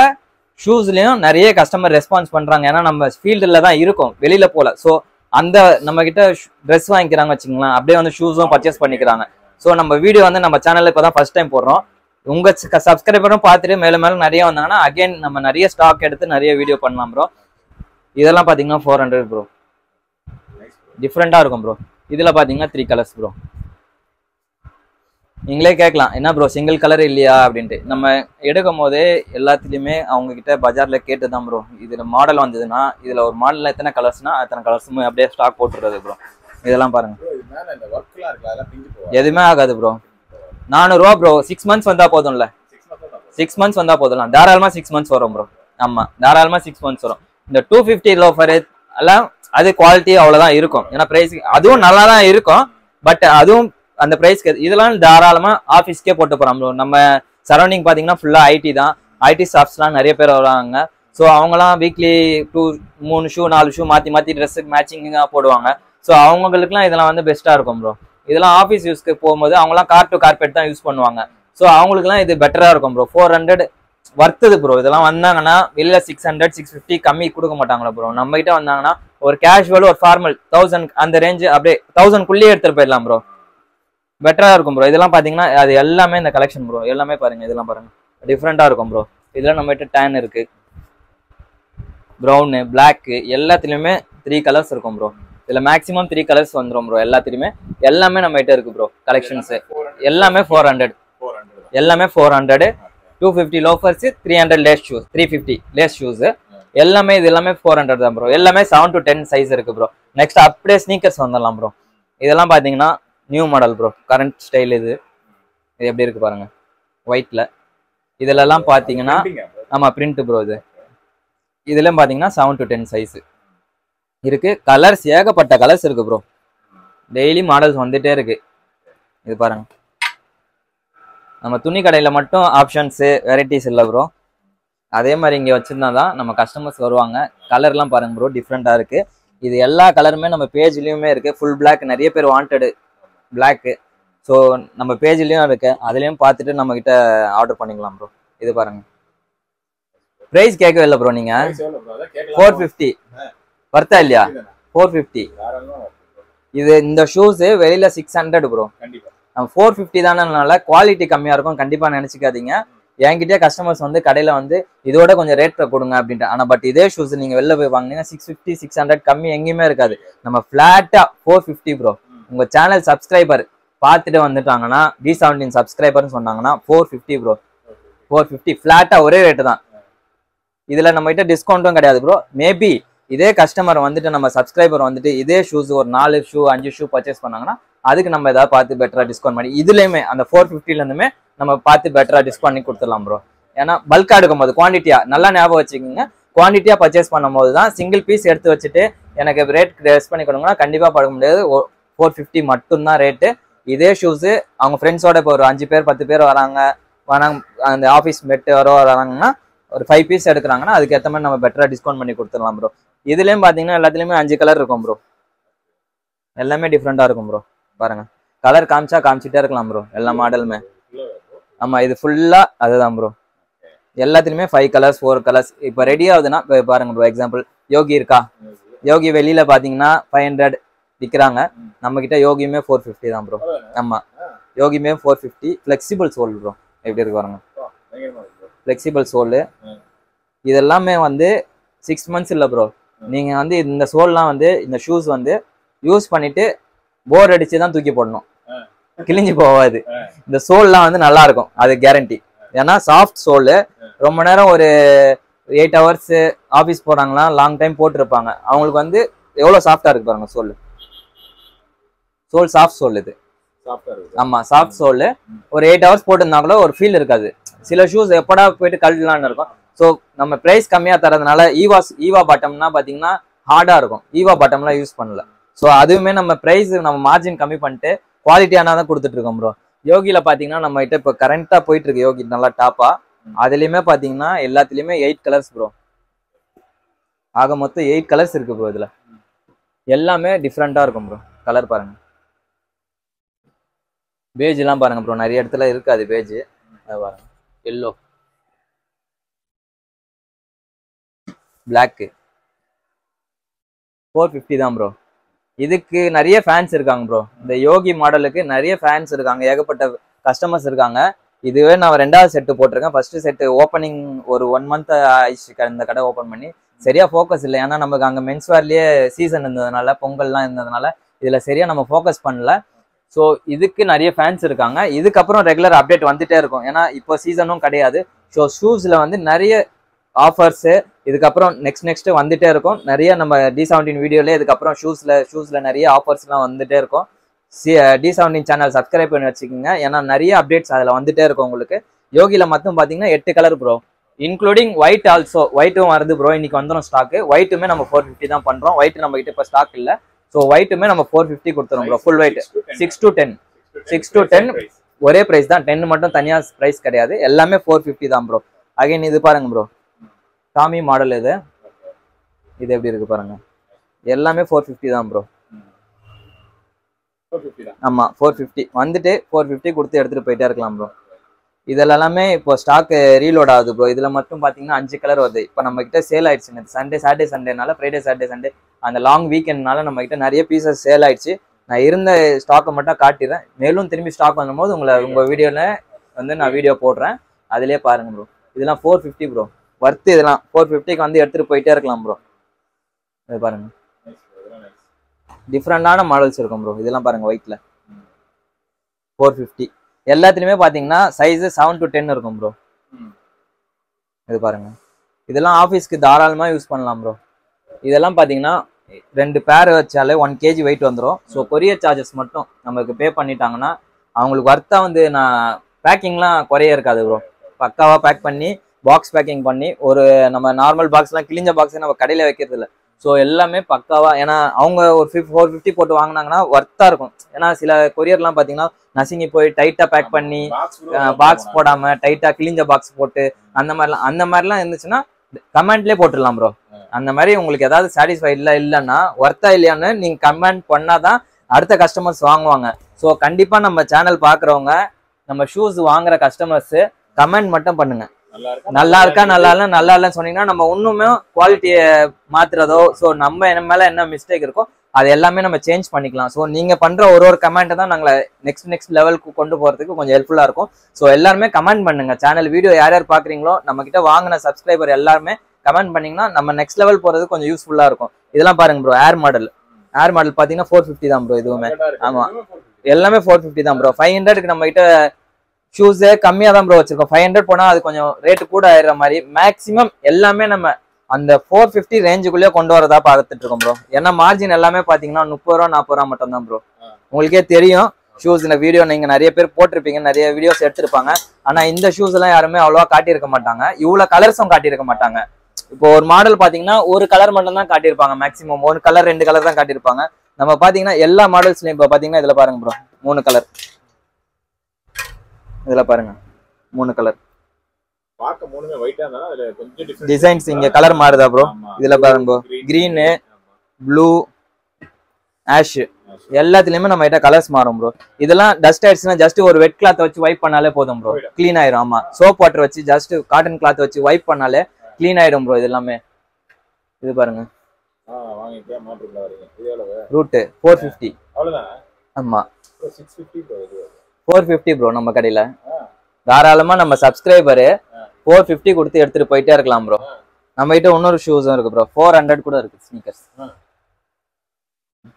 ஷூஸ்லயும் நிறைய கஸ்டமர் ரெஸ்பான்ஸ் பண்றாங்க. ஏன்னா நம்ம ஃபீல்டுல தான் இருக்கோம், வெளியில போல. ஸோ அந்த நம்ம கிட்ட ட்ரெஸ் வாங்கிக்கிறாங்க வச்சுக்கலாம், அப்படியே வந்து ஷூஸும் பர்ச்சேஸ் பண்ணிக்கிறாங்க. ஸோ நம்ம வீடியோ வந்து நம்ம சேனல்ல இப்பதான் ஃபர்ஸ்ட் டைம் போடுறோம். உங்க சப்ஸ்கிரைபரும் பார்த்துட்டு மேலும் மேலும் நிறைய வந்தாங்கன்னா அகைன் நம்ம நிறைய ஸ்டாக் எடுத்து நிறைய வீடியோ பண்ணலாம் ப்ரோ. இதெல்லாம் பாத்தீங்கன்னா 400 ப்ரோ. டிஃப்ரெண்டா இருக்கும் ப்ரோ. இதுல பாத்தீங்கன்னா 3 கலர்ஸ் ப்ரோ. நீங்களே கேட்கலாம், என்ன ப்ரோ சிங்கிள் கலர் இல்லையா அப்படின்ட்டு. நம்ம எடுக்கும் போதே எல்லாத்துலயுமே அவங்க கிட்ட பஜார்ல கேட்டுதான் ப்ரோ. இதுல மாடல் வந்ததுன்னா இதுல ஒரு மாடல்ல எத்தனை கலர்ஸ்னா அத்தனை கலர்ஸுமே அப்படியே ஸ்டாக் போட்டுறது ப்ரோ. இதெல்லாம் பாருங்க, எதுவுமே ஆகாது ப்ரோ. 400 ரூபா ப்ரோ. 6 months வந்தா போதும்ல, 6 months வந்தா போதும்ல. தாராளமா 6 months வரும் ப்ரோ. ஆமா, தாராளமா 6 months வரும். இந்த 250 லோஃபர் எல்லாம் அது குவாலிட்டி அவ்வளவுதான் இருக்கும். ஏன்னா பிரைஸ் அதுவும் நல்லா தான் இருக்கும். பட் அதுவும் அந்த பிரைஸ்க்கு இதெல்லாம் தாராளமா ஆஃபீஸ்க்கே போட்டு போறோம் ப்ரோ. நம்ம சரௌண்டிங் பாத்தீங்கன்னா ஃபுல்லா ஐடி தான். ஐடி ஸ்டாஃப்ஸ்லாம் நிறைய பேர் வராங்க. ஸோ அவங்கலாம் வீக்லி 3 ஷூ 4 ஷூ மாத்தி மாத்தி ட்ரெஸ்ஸுக்கு மேட்சிங்காக போடுவாங்க. ஸோ அவங்களுக்குலாம் இதெல்லாம் வந்து பெஸ்டா இருக்கும் ப்ரோ. இதெல்லாம் ஆஃபீஸ் யூஸ்க்கு போகும்போது அவங்கலாம் கார் டு கார்பெட் தான் யூஸ் பண்ணுவாங்க. ஸோ அவங்களுக்குலாம் இது பெட்டரா இருக்கும் ப்ரோ. 400 வர்த்தது ப்ரோ. இதெல்லாம் வந்தாங்கன்னா வெளில 600 650 கம்மி கொடுக்க மாட்டாங்களா ப்ரோ. நம்ம கிட்ட வந்தாங்கன்னா ஒரு கேஷுவல் ஒரு ஃபார்மல் 1000 அந்த ரேஞ்சு அப்படியே 1000க்குள்ளேயே எடுத்துட்டு போயிடலாம் ப்ரோ. பெட்டரா இருக்கும் ப்ரோ. இதெல்லாம் பாத்தீங்கன்னா அது எல்லாமே இந்த கலெக்ஷன் ப்ரோ. எல்லாமே பாருங்க, இதெல்லாம் பாருங்க, டிஃப்ரெண்டா இருக்கும் ப்ரோ. இதுல நம்ம கிட்ட டேன் இருக்கு, ப்ரௌனு, பிளாக், எல்லாத்துலயுமே 3 கலர்ஸ் இருக்கும் ப்ரோ. இதுல மேக்ஸிமம் 3 கலர்ஸ் வந்துடும் ப்ரோ. எல்லாத்துலயுமே எல்லாமே நம்ம கிட்ட இருக்கு ப்ரோ. கலெக்ஷன்ஸ் எல்லாமே 400, எல்லாமே 400. 250 loafers, 300 lace shoes, 350 lace shoes. எல்லாமே இது எல்லாமே 400 தான் ப்ரோ. எல்லாமே 7 to 10 சைஸ் இருக்கு ப்ரோ. நெக்ஸ்ட் அப்படியே ஸ்னீக்கர்ஸ் வந்துடலாம் ப்ரோ. இதெல்லாம் பாத்தீங்கன்னா new model bro, current style. இது எப்படி இருக்கு பாருங்க, ஒயிட்ல. இதுல எல்லாம் பாத்தீங்கன்னா ஆமா பிரிண்ட் ப்ரோ. இதுல பாத்தீங்கன்னா 7 to 10 சைஸ் இருக்கு. கலர்ஸ் ஏகப்பட்ட கலர்ஸ் இருக்கு ப்ரோ. டெய்லி மாடல்ஸ் வந்துட்டே இருக்கு. இது பாருங்க, நம்ம துணி கடையில மட்டும் ஆப்ஷன்ஸ் வெரைட்டிஸ் இல்லை ப்ரோ. அதே மாதிரி இங்க வச்சிருந்தாதான் நம்ம கஸ்டமர்ஸ் வருவாங்க. கலர்லாம் பாருங்க ப்ரோ, டிஃப்ரெண்டா இருக்கு. இது எல்லா கலருமே நம்ம பேஜ்லயுமே இருக்கு. ஃபுல் பிளாக் நிறைய பேர் வாண்டடு பிளாக். ஸோ நம்ம பேஜ்லயும் இருக்கு, அதுலயும் பார்த்துட்டு நம்ம கிட்ட ஆர்டர் பண்ணிக்கலாம் ப்ரோ. இது பாருங்க, பிரைஸ் கேட்கவே இல்லை ப்ரோ. நீங்க 450 வர்த்தா இல்லையா? 450. இது இந்த ஷூஸ் வெளியில 600 ப்ரோ. 450 தானே, குவாலிட்டி கம்மியா இருக்கும். கண்டிப்பா நினைச்சுக்காதீங்க. என்கிட்டயே கஸ்டமர்ஸ் வந்து கடையில வந்து இதோட கொஞ்சம் ரேட் கொடுங்க அப்படின்ட்டு. ஆனா பட் இதே ஷூஸ் நீங்க வெளில போய் வாங்கினீங்கன்னா 650 600 கம்மி எங்கேயுமே இருக்காது. நம்ம பிளாட்டா 450 ப்ரோ. உங்க சேனல் சப்ஸ்கிரைபர் பார்த்துட்டு வந்துட்டாங்கன்னா D17 சப்ஸ்கிரைபர்னு சொன்னாங்கன்னா 450 ப்ரோ. 450 பிளாட்டா ஒரே ரேட்டு தான். இதுல நம்ம கிட்ட டிஸ்கவுண்ட்டும் கிடையாது ப்ரோ. மேபி இதே கஸ்டமர் வந்துட்டு நம்ம சப்ஸ்கிரைபர் வந்துட்டு இதே ஷூஸ் ஒரு 4 ஷூ 5 ஷூ பர்ச்சேஸ் பண்ணாங்கன்னா அதுக்கு நம்ம ஏதாவது பார்த்து பெட்டரா டிஸ்கவுண்ட் பண்ணி இதுலயுமே அந்த 450ல இருந்துமே நம்ம பார்த்து பெட்டரா டிஸ்கவுண்ட் பண்ணி கொடுத்துடலாம் ப்ரோ. ஏன்னா பல்கா எடுக்கும் போது குவான்டிட்டியா நல்லா ஞாபகம் வச்சுக்கோங்க. குவான்டிட்டியா பர்ச்சேஸ் பண்ணும் போது தான் சிங்கிள் பீஸ் எடுத்து வச்சுட்டு எனக்கு ரேட் ரெஸ் பண்ணி கொடுங்கன்னா கண்டிப்பா பார்க்க முடியாது. 450 மட்டும்தான் ரேட்டு. இதே ஷூஸ் அவங்க ஃப்ரெண்ட்ஸோட இப்போ ஒரு 5 பேர் 10 பேர் வராங்க, அந்த ஆஃபீஸ் மெட் வராங்கன்னா ஒரு 5 பீஸ் எடுக்கிறாங்கன்னா அதுக்கு ஏற்ற மாதிரி நம்ம பெட்டரா டிஸ்கவுண்ட் பண்ணி கொடுத்துடலாம் ப்ரோ. இதுலயும் பாத்தீங்கன்னா எல்லாத்துலயுமே 5 கலர் இருக்கும் ப்ரோ. எல்லாமே டிஃப்ரெண்டா இருக்கும் ப்ரோ. பாருங்க, கலர் காமிச்சிட்டே இருக்கலாம் ப்ரோ. எல்லா மாடலுமே. ஆமா, இது ஃபுல்லா அதுதான் ப்ரோ. எல்லாத்துலயுமே 5 கலர்ஸ் 4 கலர்ஸ் இப்போ ரெடி ஆகுதுன்னா பாருங்க ப்ரோ. எக்ஸாம்பிள் யோகி இருக்கா, யோகி வெளியில பாத்தீங்கன்னா 500 விற்கிறாங்க. நம்ம கிட்ட யோகியுமே 450 தான் ப்ரோ. ஆமா, யோகியுமே 450. Flexible soul bro. எப்படி இருக்கு பாருங்க, ஃபிளெக்சிபிள் சோல். இதெல்லாமே வந்து 6 months இல்லை ப்ரோ. நீங்க வந்து இந்த சோல்லாம் வந்து இந்த ஷூஸ் வந்து யூஸ் பண்ணிட்டு போர் அடிச்சு தான் தூக்கி போடணும், கிழிஞ்சு போகாது. இந்த சோல்லாம் வந்து நல்லா இருக்கும், அது கேரண்டி. ஏன்னா சாஃப்ட் சோலு. ரொம்ப நேரம் ஒரு 8 hours ஆஃபீஸ் போறாங்களா, லாங் டைம் போட்டிருப்பாங்க. அவங்களுக்கு வந்து எவ்வளோ சாஃப்டா இருக்கு பாருங்க சோல். Soul soft soul. இது ஆமா சாஃப்ட் சோல். ஒரு 8 hours போட்டிருந்தா கூட ஒரு ஃபீல் இருக்காது. சில ஷூஸ் எப்படா போயிட்டு கழட்டலாம்னு இருக்கும். ஸோ நம்ம பிரைஸ் கம்மியா தரதுனால ஈவா பாட்டம்னா பாத்தீங்கன்னா ஹார்டா இருக்கும். ஈவா பாட்டம்லாம் யூஸ் பண்ணல. ஸோ அதுவுமே நம்ம பிரைஸ் நம்ம மார்ஜின் கம்மி பண்ணிட்டு குவாலிட்டியானா தான் கொடுத்துட்டு இருக்கோம் ப்ரோ. யோகில பாத்தீங்கன்னா நம்ம கிட்ட இப்போ கரண்டா போயிட்டு இருக்கு யோகி நல்லா டாப்பா. அதுலயுமே பாத்தீங்கன்னா எல்லாத்துலயுமே 8 கலர்ஸ் ப்ரோ. ஆக மொத்தம் 8 கலர்ஸ் இருக்கு ப்ரோ. இதுல எல்லாமே டிஃப்ரெண்டா இருக்கும் ப்ரோ. கலர் பாருங்க. பேஜ் எல்லாம் பாருங்க ப்ரோ. நிறைய இடத்துல இருக்காது பேஜ். பாருங்க எல்லோ, பிளாக் 450 தான் ப்ரோ. இதுக்கு நிறைய ஃபேன்ஸ் இருக்காங்க ப்ரோ. இந்த யோகி மாடலுக்கு நிறைய ஃபேன்ஸ் இருக்காங்க, ஏகப்பட்ட கஸ்டமர்ஸ் இருக்காங்க. இதுவே நான் 2வது செட்டு போட்டிருக்கேன். ஃபர்ஸ்ட் செட்டு ஓப்பனிங் ஒரு 1 month ஆயிடுச்சு இந்த கடை ஓப்பன் பண்ணி. சரியா ஃபோக்கஸ் இல்லை. ஏன்னா நமக்கு அங்கே மென்ஸ்வேர்லயே சீசன் இருந்ததுனால, பொங்கல்லாம் இருந்ததுனால இதுல சரியா நம்ம ஃபோக்கஸ் பண்ணல. ஸோ இதுக்கு நிறைய ஃபேன்ஸ் இருக்காங்க. இதுக்கப்புறம் ரெகுலர் அப்டேட் வந்துட்டே இருக்கும். ஏன்னா இப்போ சீசனும் கிடையாது. ஸோ ஷூஸ்ல வந்து நிறைய ஆஃபர்ஸ் இதுக்கப்புறம் நெக்ஸ்ட் வந்துட்டே இருக்கும். நிறைய நம்ம D17 வீடியோல இதுக்கப்புறம் ஷூஸ்ல நிறைய ஆஃபர்ஸ்லாம் வந்துட்டே இருக்கும். D17 சேனல் சப்ஸ்கிரைப் பண்ணி வச்சுக்கோங்க. ஏன்னா நிறைய அப்டேட்ஸ் அதில் வந்துட்டே இருக்கும் உங்களுக்கு. யோகில மட்டும் பார்த்தீங்கன்னா 8 colour bro, including white also. ஒயிட்டும் வருது ப்ரோ. இன்னைக்கு வந்துடும் ஸ்டாக்கு. ஒயிட்டுமே நம்ம 450 தான் பண்றோம். ஒயிட் நம்ம கிட்ட இப்போ ஸ்டாக் இல்லை. ஸோ ஒயிட்டுமே நம்ம 450 கொடுத்துறோம் ப்ரோ. ஃபுல் ஒயிட் 6 to 10 ஒரே பிரைஸ் தான். 10 மட்டும் தனியா பிரைஸ் கிடையாது. எல்லாமே 450 தான் ப்ரோ. அகைன் இது பாருங்க ப்ரோ, டாமி மாடல். இது எப்படி இருக்கு பாருங்க. எல்லாமே 450 தான் ப்ரோ. ஆமா 450 வந்துட்டு 450 கொடுத்து எடுத்துட்டு போயிட்டே இருக்கலாம் ப்ரோ. இதுல எல்லாமே இப்போ ஸ்டாக் ரீலோட் ஆகுது ப்ரோ. இதுல மட்டும் பாத்தீங்கன்னா 5 கலர் வருது. இப்போ நம்ம கிட்ட சேல் ஆயிடுச்சு. சாட்டர்டே சண்டேனால, ஃப்ரைடே சாட்டர்டே சண்டே அந்த லாங் வீக்கெண்ட்னால நம்ம கிட்ட நிறைய பீசஸ் சேல் ஆயிடுச்சு. நான் இருந்த ஸ்டாக்கை மட்டும் காட்டிடுறேன். மேலும் திரும்பி ஸ்டாக் வரும்போது உங்க வீடியோல வந்து நான் வீடியோ போடுறேன். அதுலயே பாருங்க ப்ரோ. இதெல்லாம் 450 ப்ரோ. ஒர்த்து. இதெல்லாம் 450க்கு வந்து எடுத்துட்டு போயிட்டே இருக்கலாம் ப்ரோ. இது பாருங்க, டிஃப்ரெண்டான மாடல்ஸ் இருக்கும் ப்ரோ. இதெல்லாம் பாருங்க ஒயிட்ல 450. எல்லாத்துலயுமே பாத்தீங்கன்னா சைஸ் 7 to 10 இருக்கும் ப்ரோ. இது பாருங்க. இதெல்லாம் ஆஃபீஸ்க்கு தாராளமா யூஸ் பண்ணலாம் ப்ரோ. இதெல்லாம் பாத்தீங்கன்னா 2 பேர் வச்சாலே 1 kg வெயிட் வந்துடும். ஸோ கொரியர் சார்ஜஸ் மட்டும் நமக்கு பே பண்ணிட்டாங்கன்னா அவங்களுக்கு வர்த்தா வந்து நான் பேக்கிங்லாம் குறைய இருக்காது ப்ரோ. பக்காவா பேக் பண்ணி பாக்ஸ் பேக்கிங் பண்ணி ஒரு நம்ம நார்மல் பாக்ஸ்லாம் கிழிஞ்ச பாக்ஸ் நம்ம கடையில வைக்கிறது இல்லை. ஸோ எல்லாமே பக்காவா. ஏன்னா அவங்க ஒரு 450 போட்டு வாங்கினாங்கன்னா ஒர்த்தா இருக்கும். ஏன்னா சில கொரியர்லாம் பாத்தீங்கன்னா நசுங்கி போய் டைட்டா பேக் பண்ணி பாக்ஸ் போடாம டைட்டா கிழிஞ்ச பாக்ஸ் போட்டு அந்த மாதிரிலாம் இருந்துச்சுன்னா கமெண்ட்லயே போட்டுடலாம் ப்ரோ. அந்த மாதிரி உங்களுக்கு ஏதாவது சாட்டிஸ்ஃபைட் இல்லைன்னா ஒர்த்தா இல்லையான்னு நீங்க கமெண்ட் பண்ணாதான் அடுத்த கஸ்டமர்ஸ் வாங்குவாங்க. ஸோ கண்டிப்பா நம்ம சேனல் பாக்குறவங்க, நம்ம ஷூஸ் வாங்குற கஸ்டமர்ஸ் கமெண்ட் மட்டும் பண்ணுங்க. நல்லா இருக்கா, நல்லா இல்லைன்னு சொன்னீங்கன்னா நம்ம இன்னுமே குவாலிட்டியை மாத்துறதோ, ஸோ நம்ம என்ன மேல என்ன மிஸ்டேக் இருக்கோ அது எல்லாமே நம்ம சேஞ்ச் பண்ணிக்கலாம். ஸோ நீங்க பண்ற ஒரு கமெண்ட் தான் நாங்களை நெக்ஸ்ட் லெவலுக்கு கொண்டு போறதுக்கு கொஞ்சம் ஹெல்ப்ஃபுல்லா இருக்கும். ஸோ எல்லாருமே கமெண்ட் பண்ணுங்க. சேனல் வீடியோ யார் பாக்குறீங்களோ நம்ம கிட்ட வாங்கின சப்ஸ்கிரைபர் எல்லாருமே கமெண்ட் பண்ணீங்கன்னா நம்ம நெக்ஸ்ட் லெவல் போறது கொஞ்சம் யூஸ்ஃபுல்லா இருக்கும். இதெல்லாம் பாருங்க ப்ரோ, ஏர் மாடல் பாத்தீங்கன்னா 450 தான் ப்ரோ. இதுவுமே ஆமா எல்லாமே 450 தான் ப்ரோ. 500க்கு நம்ம கிட்ட ஷூஸே கம்மியா தான் ப்ரோ வச்சிருக்கோம். 500 போனா அது கொஞ்சம் ரேட்டு கூட ஆயிடுற மாதிரி. மேக்ஸிமம் எல்லாமே நம்ம அந்த 450 ரேஞ்சுக்குள்ளேயே கொண்டு வரதா பார்த்துட்டு இருக்கோம் ப்ரோ. ஏன்னா மார்ஜின் எல்லாமே பாத்தீங்கன்னா 30 ரூபா 40 ரூபா மட்டும் தான் ப்ரோ. உங்களுக்கே தெரியும் ஷூஸ் இந்த வீடியோ நீங்க நிறைய பேர் போட்டிருப்பீங்க, நிறைய வீடியோஸ் எடுத்திருப்பாங்க. ஆனா இந்த ஷூஸ் எல்லாம் யாருமே அவ்வளவா காட்டியிருக்க மாட்டாங்க. இவ்வளவு கலர்ஸும் காட்டியிருக்க மாட்டாங்க. இப்போ ஒரு மாடல் பாத்தீங்கன்னா ஒரு கலர் மட்டும் தான் காட்டியிருப்பாங்க. மேக்ஸிமம் 1 கலர் 2 கலர் தான் காட்டியிருப்பாங்க. நம்ம பாத்தீங்கன்னா எல்லா மாடல்ஸ்லயும் இப்போ பாத்தீங்கன்னா இதுல பாருங்க ப்ரோ 3 கலர். இதுல பாருங்க 3 கலர். பாக்க மூணுமே ஒயிட்டா இருந்தா அதுல கொஞ்சம் டிஃபரண்ட் டிசைன்ஸ் இங்க கலர் மாறுதா ப்ரோ. இதுல பாருங்க ப்ரோ, கிரீன், ப்ளூ, ஆஷ் எல்லாத்துலயுமே நம்ம கிட்ட கலர்ஸ் மாறும் ப்ரோ. இதெல்லாம் டஸ்ட் ஆயிடுச்சுன்னா ஜஸ்ட் ஒரு வெட் கிளாத் வச்சு வைப் பண்ணாலே போதும் ப்ரோ, கிளீன் ஆயிடும். ஆமா சோப் வாட்டர் வச்சு ஜஸ்ட் காட்டன் கிளாத் வச்சு வைப் பண்ணாலே கிளீன் ஆயிடும் ப்ரோ. இது எல்லாமே இது பாருங்க வாங்கிட்டே மாட்டுக்குள்ள வரீங்க. இது எவ்வளவு? ரூட் 450. அவ்வளவுதான். ஆமா 650 ப்ரோ. இது 450 ப்ரோ. நம்ம கடையில தாராளமா நம்ம சப்ஸ்கிரைபரு 450 கொடுத்து எடுத்துட்டு போயிட்டே இருக்கலாம் ப்ரோ. நம்ம கிட்ட இன்னொரு ஷூஸும் இருக்கு ப்ரோ, 400 கூட இருக்கு ஸ்னீக்கர்ஸ்.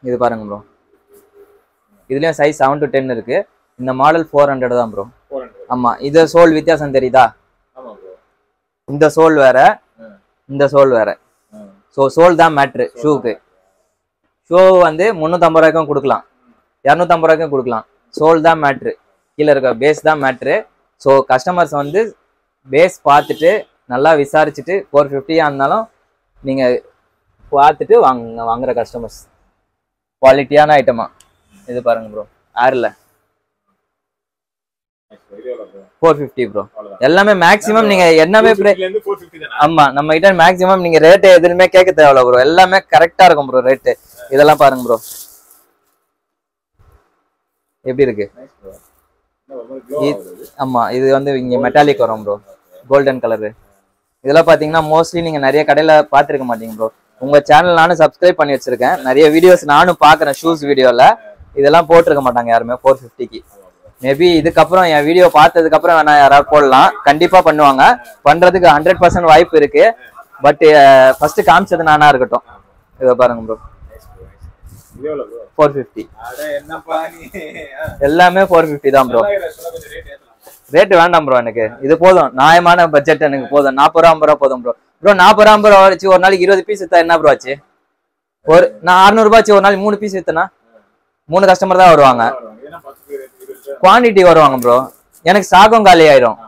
இது பாருங்க ப்ரோ, இதுலயும் சைஸ் 7 to 10 இருக்கு. இந்த மாடல் 400 தான் ப்ரோ. ஆமா இது சோல் வித்தியாசம் தெரியுதா? இந்த சோல் வேற, இந்த சோல் வேற. ஸோ சோல் தான் மேட்ரு ஷூக்கு. ஷூ வந்து 350 ரூபாய்க்கும் கொடுக்கலாம், 250 ரூபாய்க்கும் கொடுக்கலாம். சோல் தான் மேட்ரு, கீழே இருக்க பேஸ் தான் மேட்ரு. ஸோ கஸ்டமர்ஸ் வந்து பேஸ் பார்த்துட்டு நல்லா விசாரிச்சுட்டு 450 இருந்தாலும் நீங்கள் பார்த்துட்டு வாங்குற கஸ்டமர்ஸ். குவாலிட்டியான ஐட்டமா இது பாருங்க ப்ரோ, ஏர்ல 450 ப்ரோ. எல்லாமே மேக்ஸிமம் நீங்க என்னமே ஆமா நம்ம கிட்ட மேக்ஸிமம் நீங்க ரேட் எதுவுமே கேட்க தேவையில்ல ப்ரோ, எல்லாமே கரெக்டா இருக்கும் ப்ரோ ரேட்டு. இதெல்லாம் பாருங்க ப்ரோ எப்படி இருக்கு. ஆமா இது வந்து இங்க மெட்டாலிக் வரும் ப்ரோ, கோல்டன் கலரு. இதெல்லாம் பாத்தீங்கன்னா மோஸ்ட்லி நீங்க நிறைய கடையில பாத்துருக்க மாட்டீங்க ப்ரோ. உங்க சேனல் நானும் சப்ஸ்கிரைப் பண்ணி வச்சிருக்கேன், நிறைய வீடியோஸ் நானும் பாக்குறேன் ஷூஸ் வீடியோல. இதெல்லாம் போட்டிருக்க மாட்டாங்க யாருமே 450க்கு. மேபி இதுக்கப்புறம் என் வீடியோ பார்த்ததுக்கு அப்புறம் வேணா யாராவது போடலாம், கண்டிப்பா பண்ணுவாங்க, பண்றதுக்கு 100% வாய்ப்பு இருக்கு. பட் ஃபர்ஸ்ட் காமிச்சது நானா இருக்கட்டும். இதை பாருங்க ப்ரோ 450 எல்லாமே 450 தான் ப்ரோ. ரேட் வேண்டாம் ப்ரோ, எனக்கு இது போதும், நியாயமான பட்ஜெட் எனக்கு போதும். 40 ரூபா 50 ரூபா போதும் ப்ரோ. ப்ரோ 40 ரூபா 50 ரூபா வச்சு ஒரு நாளைக்கு 20 பீஸ் வித்தா என்ன ப்ரோ ஆச்சு? நான் 600 ரூபாய் ஒரு நாளைக்கு 3 பீஸ் வித்தனா 3 கஸ்டமர் தான் வருவாங்க, குவான்டிட்டி வருவாங்க ப்ரோ. எனக்கு ஸ்டாக்கும் காலி ஆயிரும்.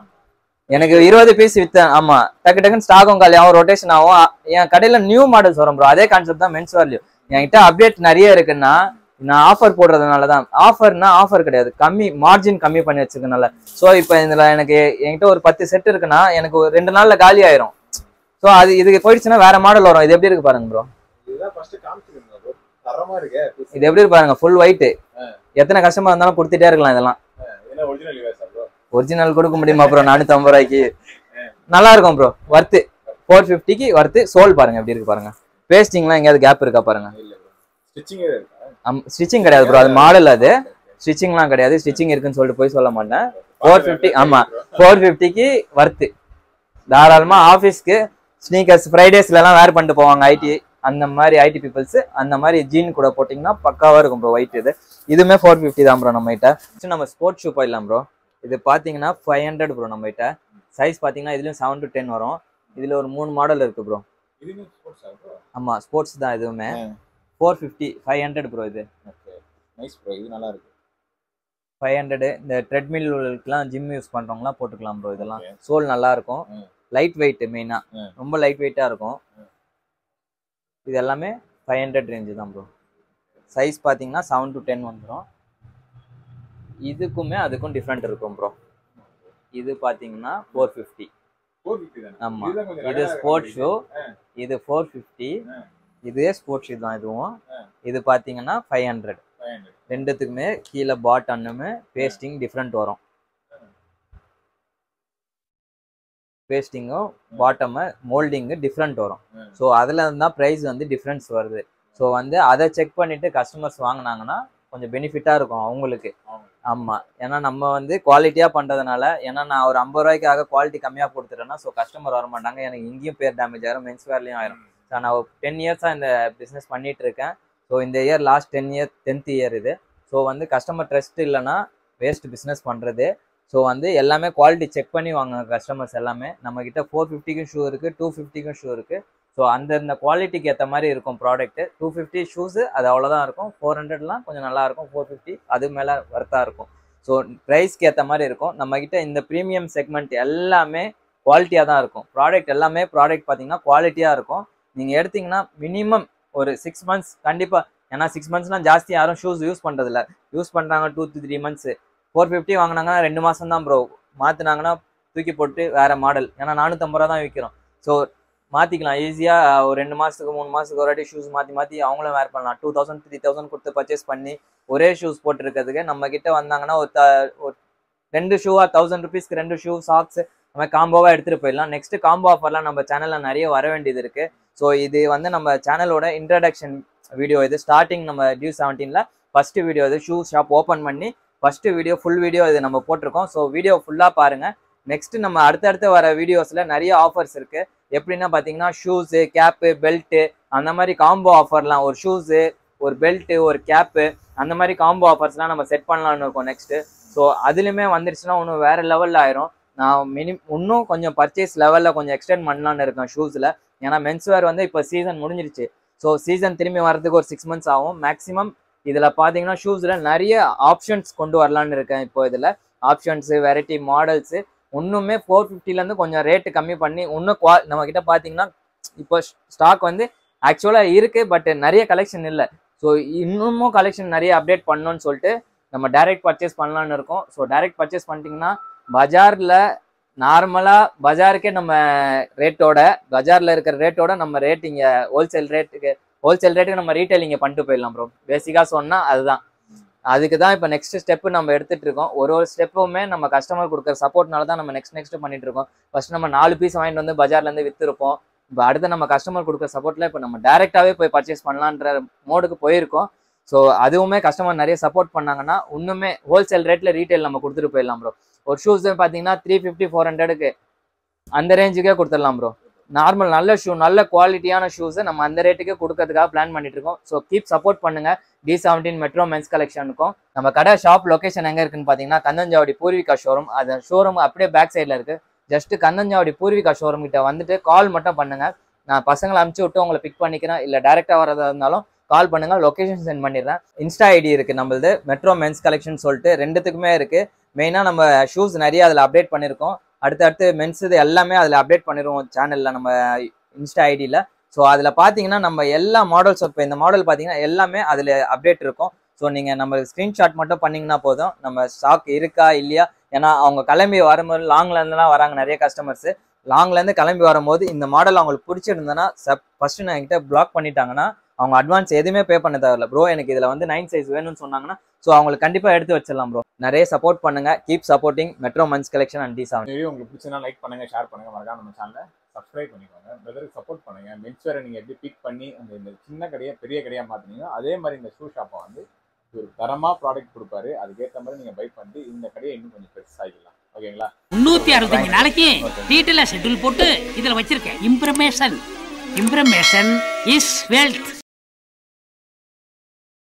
எனக்கு 20 பீஸ் வித்தேன், ஆமா டக்கு டக்குன்னு ஸ்டாக்கும் காலி ஆகும், ரொட்டேஷன் ஆகும். என் கடையில நியூ மாடல்ஸ் வரும் ப்ரோ, அதே கான்செப்ட் தான் மென்ஸ் வேர்லயும். என்கிட்ட அப்டேட் நிறைய இருக்குன்னா நான் ஆஃபர் போடுறதுனாலதான். ஆஃபர்னா ஆஃபர் கிடையாது, கம்மி மார்ஜின் கம்மி பண்ணி வச்சிருக்கனால. ஸோ இப்போ இதுல எனக்கு என்கிட்ட ஒரு 10 செட் இருக்குன்னா எனக்கு ஒரு 2 நாள்ல காலி ஆயிரும். ஸோ அது இதுக்கு போயிடுச்சுன்னா வேற மாடல் வரும். இது எப்படி இருக்கு பாருங்க ப்ரோ, இது எப்படி இருக்கு பாருங்க, ஃபுல் ஒயிட். எத்தனை கஸ்டமர் இருந்தாலும் கொடுத்துட்டே இருக்கலாம். இதெல்லாம் ஒரிஜினல் கொடுக்க முடியுமா ப்ரோ 450 ரூபாய்க்கு? நல்லா இருக்கும் ப்ரோ, வர்த்து 450க்கு வர்த்து. சோல் பாருங்க எப்படி இருக்கு பாருங்க, பேஸ்டிங்லாம் எங்கேயாவது கேப் இருக்கா பாருங்க. ஸ்டிச்சிங் கிடையாது ப்ரோ, அது மாடல், அது ஸ்டிச்சிங்லாம் கிடையாது. ஸ்டிச்சிங் இருக்குன்னு சொல்லிட்டு போய் சொல்ல மாட்டேன். 450 ஆமா 450க்கு வர்த்து. தாராளமா ஆஃபீஸ்க்கு ஸ்னீக்கர்ஸ் ஃப்ரைடேஸ்ல எல்லாம் வேர் பண்ணிட்டு போவாங்க ஐடி, அந்த மாதிரி ஐடி பீப்புள்ஸ். அந்த மாதிரி ஜீன் கூட போட்டிங்கன்னா பக்காவா இருக்கும் ப்ரோ ஒயிட். இதுவுமே 450 தான் ப்ரோ நம்ம கிட்ட. நம்ம ஸ்போர்ட்ஸ் ஷூ போயிடலாம் ப்ரோ. இது பாத்தீங்கன்னா 500 ப்ரோ நம்ம கிட்ட. சைஸ் பாத்தீங்கன்னா இதுலயும் 7 to 10 வரும். இதுல ஒரு 3 மாடல் இருக்கு ப்ரோ. ஆமா ஸ்போர்ட்ஸ் தான் இதுவுமே. 450 500 ப்ரோ. இது நைஸ் ப்ரோ, இது நல்லா இருக்கு. 500 இந்த ட்ரெட்மில்லுக்குலாம் ஜிம் யூஸ் பண்றவங்கலாம் போட்டுக்கலாம் ப்ரோ. இதெல்லாம் சோல் நல்லா இருக்கும், லைட் வெயிட், மெயினா ரொம்ப லைட் வெயிட்டா இருக்கும். இது எல்லாமே 500 ரேஞ்சு தான் ப்ரோ. சைஸ் பாத்தீங்கன்னா 7 to 10 வந்துடும். இதுக்குமே அதுக்கும் டிஃப்ரெண்ட் இருக்கும் ப்ரோ. இது பாத்தீங்கன்னா 450. ஆமா இது ஸ்போர்ட்ஸ் ஷூ, இது 450. இதே ஸ்போர்ட்ஸ் ஷூ தான் இதுவும். இது பாத்தீங்கன்னா 500. ரெண்டுத்துக்குமே கீழே பாட்டனுமே பேஸ்டிங் டிஃப்ரெண்ட் வரும். பேஸ்டிங்கும் பாட்டம் மோல்டிங்கு டிஃப்ரெண்ட் வரும். ஸோ அதில் தான் ப்ரைஸ் வந்து டிஃப்ரென்ஸ் வருது. ஸோ வந்து அதை செக் பண்ணிட்டு கஸ்டமர்ஸ் வாங்கினாங்கன்னா கொஞ்சம் பெனிஃபிட்டாக இருக்கும் அவங்களுக்கு. ஆமாம், ஏன்னா நம்ம வந்து குவாலிட்டியாக பண்ணுறதுனால, ஏன்னா நான் ஒரு 50 ரூபாய்க்காக குவாலிட்டி கம்மியாக கொடுத்துட்டேன்னா ஸோ கஸ்டமர் வர மாட்டாங்க, எனக்கு இங்கேயும் பேர் டேமேஜ் ஆயிரும், மென்ஸ் வேர்லையும் ஆயிரும். ஸோ நான் ஒரு 10 இயர்ஸாக இந்த பிஸ்னஸ் பண்ணிட்டு இருக்கேன். ஸோ இந்த இயர் லாஸ்ட் 10th இயர் இது. ஸோ வந்து கஸ்டமர் ட்ரஸ்ட் இல்லைன்னா வேஸ்ட் பிஸ்னஸ் பண்ணுறது. ஸோ வந்து எல்லாமே குவாலிட்டி செக் பண்ணி வாங்க கஸ்டமர்ஸ் எல்லாமே. நம்மக்கிட்ட 450க்கும் ஷூ இருக்குது, 250க்கும் ஷூ இருக்குது. ஸோ அந்தந்த குவாலிட்டிக்கு ஏற்ற மாதிரி இருக்கும் ப்ராடக்ட்டு. 250 ஷூஸு அது அவ்வளோதான் இருக்கும். 400லாம் கொஞ்சம் நல்லா இருக்கும், 450 அது மேலே வர்த்தாக இருக்கும். ஸோ ப்ரைஸ்க்கு ஏற்ற மாதிரி இருக்கும். நம்மக்கிட்ட இந்த ப்ரீமியம் செக்மெண்ட் எல்லாமே குவாலிட்டியாக தான் இருக்கும். ப்ராடக்ட் எல்லாமே பார்த்தீங்கன்னா குவாலிட்டியாக இருக்கும். நீங்கள் எடுத்தீங்கன்னா மினிமம் ஒரு 6 months கண்டிப்பாக. ஏன்னா 6 monthsலாம் ஜாஸ்தி யாரும் ஷூஸ் யூஸ் பண்ணுறதில்ல. யூஸ் பண்ணுறாங்க 2 to 3 months. 450 வாங்கினாங்கன்னா 2 மாதம் தான் ப்ரோ. மாற்றினாங்கன்னா தூக்கி போட்டு வேறு மாடல். ஏன்னா 450 ரூபா தான் விற்கிறோம். ஸோ மாற்றிக்கலாம் ஈஸியாக. ஒரு 2 மாதத்துக்கு 3 மாதத்துக்கு ஒரு வாட்டி ஷூஸ் மாற்றி அவங்களும் வேர் பண்ணலாம். 2000 3000 கொடுத்து பர்ச்சேஸ் பண்ணி ஒரே ஷூஸ் போட்டுருக்கிறதுக்கு நம்ம கிட்ட வந்தாங்கன்னா ஒரு 2 ஷூவா 1000 rupeesக்கு 2 ஷூ சாக்ஸ் நம்ம காம்போவாக எடுத்துகிட்டு போயிடலாம். நெக்ஸ்ட் காம்போ ஆஃபர்லாம் நம்ம சேனலில் நிறைய வர வேண்டியது இருக்குது. ஸோ இது வந்து நம்ம சேனலோட இன்ட்ரடக்ஷன் வீடியோ. இது ஸ்டார்டிங் நம்ம டியூ 17ல ஃபர்ஸ்ட் வீடியோ. இது ஷூ ஷாப் ஓப்பன் பண்ணி ஃபர்ஸ்ட் வீடியோ, ஃபுல் வீடியோ இது நம்ம போட்டிருக்கோம். ஸோ வீடியோ ஃபுல்லாக பாருங்கள். நெக்ஸ்ட் நம்ம அடுத்தடுத்து வர வீடியோஸில் நிறைய ஆஃபர்ஸ் இருக்குது. எப்படின்னா பார்த்தீங்கன்னா ஷூஸு, கேப்பு, பெல்ட்டு, அந்த மாதிரி காம்போ ஆஃபர்லாம், ஒரு ஷூஸு, ஒரு பெல்ட்டு, ஒரு கேப்பு, அந்த மாதிரி காம்போ ஆஃபர்ஸ்லாம் நம்ம செட் பண்ணலான்னு இருக்கோம் நெக்ஸ்ட்டு. ஸோ அதுலேயுமே வந்துருச்சுன்னா இன்னும் வேறு லெவலில் ஆயிரும். நான் இன்னும் கொஞ்சம் பர்ச்சேஸ் லெவலில் கொஞ்சம் எக்ஸ்டெண்ட் பண்ணலான்னு இருக்கேன் ஷூஸில். ஏன்னா மென்ஸ் வேர் வந்து இப்போ சீசன் முடிஞ்சிருச்சு. ஸோ சீசன் திரும்பி வரதுக்கு ஒரு 6 months ஆகும். மேக்ஸிமம் இதுல பாத்தீங்கன்னா ஷூஸ்ல நிறைய ஆப்ஷன்ஸ் கொண்டு வரலான்னு இருக்கேன். இப்போ இதுல ஆப்ஷன்ஸ், வெரைட்டி, மாடல்ஸ் இன்னுமே 450ல இருந்து கொஞ்சம் ரேட்டு கம்மி பண்ணி இன்னும் நம்ம கிட்ட பாத்தீங்கன்னா இப்போ ஸ்டாக் வந்து ஆக்சுவலா இருக்கு, பட் நிறைய கலெக்ஷன் இல்லை. ஸோ இன்னமும் கலெக்ஷன் நிறைய அப்டேட் பண்ணணும்னு சொல்லிட்டு நம்ம டைரக்ட் பர்ச்சேஸ் பண்ணலான்னு இருக்கோம். ஸோ டைரக்ட் பர்ச்சேஸ் பண்ணிட்டீங்கன்னா பஜார்ல நார்மலா பஜாருக்கே நம்ம ரேட்டோட, பஜார்ல இருக்கிற ரேட்டோட நம்ம ரேட் இங்க ஹோல்சேல் ரேட்டுக்கு நம்ம ரீட்டைல் இங்க பண்ணிட்டு போயிடலாம் ப்ரோ. பேசிக்கா சொன்னா அதுதான். அதுக்கு தான் இப்போ நெக்ஸ்ட் ஸ்டெப் நம்ம எடுத்துட்டு இருக்கோம். ஒரு ஸ்டெப்புமே நம்ம கஸ்டமர் கொடுக்குற சப்போர்ட்னால தான் நம்ம நெக்ஸ்ட் பண்ணிட்டு இருக்கோம். ஃபர்ஸ்ட் நம்ம 4 பீஸ் வாங்கிட்டு வந்து பஜார்ல இருந்து வித்துருப்போம். இப்போ அடுத்து நம்ம கஸ்டமர் கொடுக்குற சப்போர்ட்ல இப்போ நம்ம டைரக்டாவே போய் பர்ச்சேஸ் பண்ணலான்ற மோடுக்கு போயிருக்கோம். ஸோ அதுவுமே கஸ்டமர் நிறைய சப்போர்ட் பண்ணாங்கன்னா இன்னுமே ஹோல்சேல் ரேட்ல ரீட்டைல் நம்ம கொடுத்துட்டு போயிடலாம் ப்ரோ. ஒரு ஷூஸ் பார்த்தீங்கன்னா 350 400க்கு அந்த ரேஞ்சுக்கே கொடுத்துடலாம் ப்ரோ. நார்மல் நல்ல ஷூ, நல்ல குவாலிட்டியான ஷூஸை நம்ம அந்த ரேட்டுக்கே கொடுக்கறதுக்காக பிளான் பண்ணிட்டு இருக்கோம். ஸோ கீப் சப்போர்ட் பண்ணுங்க D17 மெட்ரோ மென்ஸ் கலெக்ஷனுக்கும். நம்ம கடை ஷாப் லொகேஷன் எங்க இருக்குன்னு பார்த்தீங்கன்னா கந்தஞ்சாவடி பூர்விகா ஷோரூம். அது ஷோரூம் அப்படியே பேக் சைடில் இருக்கு. ஜஸ்ட் கந்தஞ்சாவடி பூர்விகா ஷோரூம் கிட்ட வந்துட்டு கால் மட்டும் பண்ணுங்க. நான் பசங்களை அனுப்பிச்சு விட்டு உங்களை பிக் பண்ணிக்கிறேன். இல்லை டைரக்டா வரதா இருந்தாலும் கால் பண்ணுங்க, லொகேஷன் சென்ட் பண்ணிடுறேன். இன்ஸ்டா ஐடி இருக்கு நம்மளது, மெட்ரோ மென்ஸ் கலெக்ஷன் சொல்லிட்டு ரெண்டுத்துக்குமே இருக்கு. மெயினா நம்ம ஷூஸ் நிறைய அதில் அப்டேட் பண்ணியிருக்கோம். அடுத்து மென்ஸ் இது எல்லாமே அதில் அப்டேட் பண்ணிடுவோம் சேனல்ல, நம்ம இன்ஸ்டா ஐடியில். ஸோ அதில் பார்த்தீங்கன்னா நம்ம எல்லா மாடல்ஸ், இப்போ இந்த மாடல் பார்த்தீங்கன்னா எல்லாமே அதில் அப்டேட் இருக்கும். ஸோ நீங்கள் நம்ம ஸ்க்ரீன்ஷாட் மட்டும் பண்ணிங்கன்னா போதும், நம்ம ஸ்டாக் இருக்கா இல்லையா. ஏன்னா அவங்க கிளம்பி வரும்போது லாங்லேருந்துலாம் வராங்க நிறைய கஸ்டமர்ஸ். லாங்லேருந்து கிளம்பி வரும்போது இந்த மாடல் அவங்களுக்கு பிடிச்சிருந்ததுன்னா ஃபர்ஸ்ட் நான் என்கிட்ட பிளாக் பண்ணிட்டாங்கன்னா அவங்க அட்வான்ஸ் எதுவுமே பே பண்ண தேவையில்ல. ப்ரோ எனக்கு இதில் வந்து 9 சைஸ் வேணும்னு சொன்னாங்கன்னா ஸோ அவங்களுக்கு கண்டிப்பாக எடுத்து வச்சிடலாம் ப்ரோ. நிறைய சப்போர்ட் பண்ணுங்க. Keep supporting metro men's collection and D17. உங்களுக்கு பிடிச்சா லைக் பண்ணுங்க, ஷேர் பண்ணுங்க, மறக்காம நம்ம சேனலை சப்ஸ்கிரைப் பண்ணிக்கோங்க. பிரதருக்கு சப்போர்ட் பண்ணுங்க. மென்ஸ் வேரை நீங்கள் எப்படி பிக் பண்ணி இந்த சின்ன கடையை பெரிய கடையாக மாற்றினீங்கன்னா அதே மாதிரி இந்த ஷூ ஷாப்பை வந்து ஒரு தரமாக ப்ராடக்ட் கொடுப்பாரு. அதுக்கேற்ற மாதிரி நீங்கள் பை பண்ணி இந்த கடையை இன்னும் கொஞ்சம் பெருசாகிக்கலாம். ஓகேங்களா? 365 நாளைக்கு டீட்டெயிலா ஷெட்யூல் போட்டு இதுல வச்சிருக்கேன். இம்ப்ரமேஷன் இஸ் வெல்த்.